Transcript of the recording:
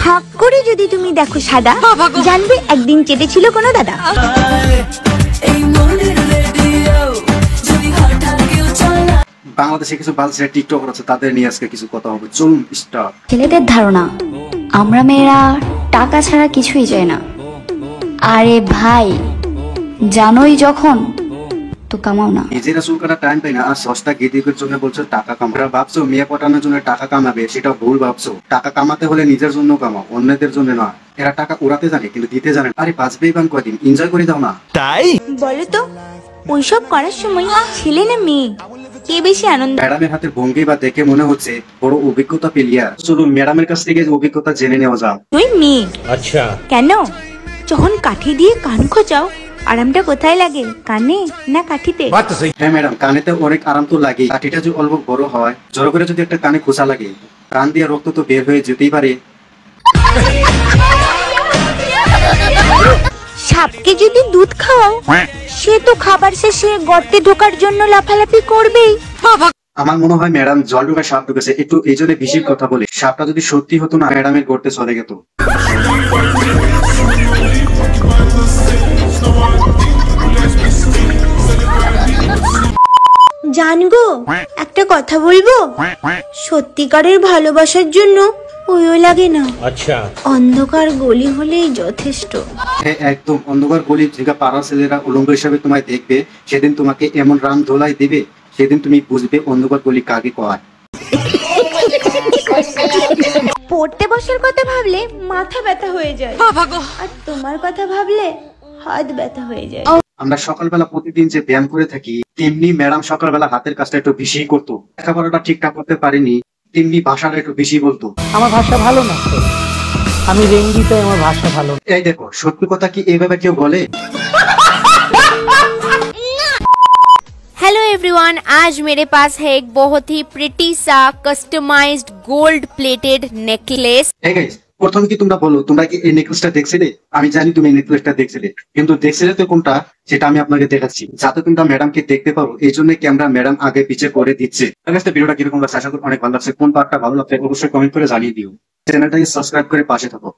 হাঁ করে যদি তুমি দেখো সাদা, জানবে একদিন চেটেছিল কোনো দাদা। বাংলাদেশে কিছু বালছেরা টিকটকার আছে, তাদের নিয়ে আজকে কিছু কথা হবে। চলুন স্টার্ট। ছেলেদের ধারণা আমরা মেয়েরা টাকা ছাড়া কিছুই চাই না। আরে ভাই জানোই যখন তো কামাও না। নিজেরা চুল কাটা টাইম পাই না, আর সস্তা গেদিকের জন্য বলছো টাকা কামাও। ভাবছো মেয়ে পটানোর জন্য টাকা কামাবে, সেটা ভুল ভাবছো। টাকা কামাতে হলে নিজের জন্য কামাও, অন্যদের জন্য নয়। এরা টাকা উড়াতে জানে কিন্তু দিতে জানে। আরে বাঁচবেই বান কয়দিন, এনজয় করে দাও না। তাই বলো তো, ওইসব করার সময় ছেলে না মেয়ে কে বেশি আনন্দ? ম্যাডামের হাতের ভঙ্গি বা দেখে মনে হচ্ছে বড় অভিজ্ঞতা পেলিয়ার। চলুন ম্যাডামের কাছ থেকে অভিজ্ঞতা জেনে নেওয়া যাক। তুই মেয়ে? আচ্ছা। কেন যখন কাঠি দিয়ে কান খোঁচাও আরামটা কোথায় লাগে, কানে না কাঠিতে? হ্যাঁ ম্যাডাম, কানেতে অনেক আরাম তো লাগে। কাঠিটা যদি অল্প বড় হয়, জোর করে যদি একটা কানে খোঁচা লাগে, কান দিয়ে রক্ত তো বের হয়ে যেতেই পারে। সাপকে যদি দুধ খাওয়াও, সে তো খাবার শেষে গর্তে ঢোকার জন্য লাফালাফি করবেই। আমার মনে হয় ম্যাডাম জল ঢুকে সাপ ঢুকেছে, একটু এই জন্য বেশি কথা বলে। সাপটা যদি সত্যি হতো না, ম্যাডামের গর্তে চলে যেত। জানগো একটা কথা বলবো, সত্যিকারের ভালোবাসার জন্য ওইও লাগে না। আচ্ছা, অন্ধকার গলি হলেই যথেষ্ট। হ্যাঁ একদম, অন্ধকার গলি থেকে পাড়া ছেলেরা উলঙ্গ হিসাবে তোমায় দেখবে, সেদিন তোমাকে এমন রাম ধোলাই দেবে, সেদিন তুমি বুঝবে অন্ধকার গলি কাকে কয়। পড়তে বসার কথা ভাবলে মাথা ব্যথা হয়ে যায়, আর তোমার কথা ভাবলে হাত ব্যথা হয়ে যায়। আমরা সকালবেলা প্রতিদিন যে ব্যায়াম করে থাকি, তেমনি ম্যাডাম সকালবেলা হাতের কাজটা একটু বেশি করতো। লেখাপড়াটা ঠিকঠাক করতে পারিনি, তেমনি ভাষাটা একটু বেশি বলতো। আমার ভাষা ভালো না, আমি রেঙ্গি, তাই আমার ভাষা ভালো। এই দেখো, সত্যি কথা কি এইভাবে কেউ বলে? हेलो एवरीवन, आज मेरे पास है एक बहुत ही प्रिटी सा कस्टमाइज्ड गोल्ड प्लेटेड नेकलेस। এই গাইস, প্রথমে কি তোমরা বলো, তোমরা কি এই নেকলেসটা দেখছিলে? আমি জানি তুমি এই নেকলেসটা দেখছিলে, কিন্তু দেখছিলে তো কোনটা, সেটা আমি আপনাকে দেখাচ্ছি, যাতে তোমরা ম্যাডামকে দেখতে পারো। এই জন্য ক্যামেরা ম্যাডাম আগে পিছে করে দিচ্ছে। ভিডিওটা কিরকম লাগছে, আশা করি অনেক ভালো লাগছে। কোন পার্টটা ভালো লাগছে অবশ্যই কমেন্ট করে জানিয়ে দিও। চ্যানেলটাকে সাবস্ক্রাইব করে পাশে থাকো।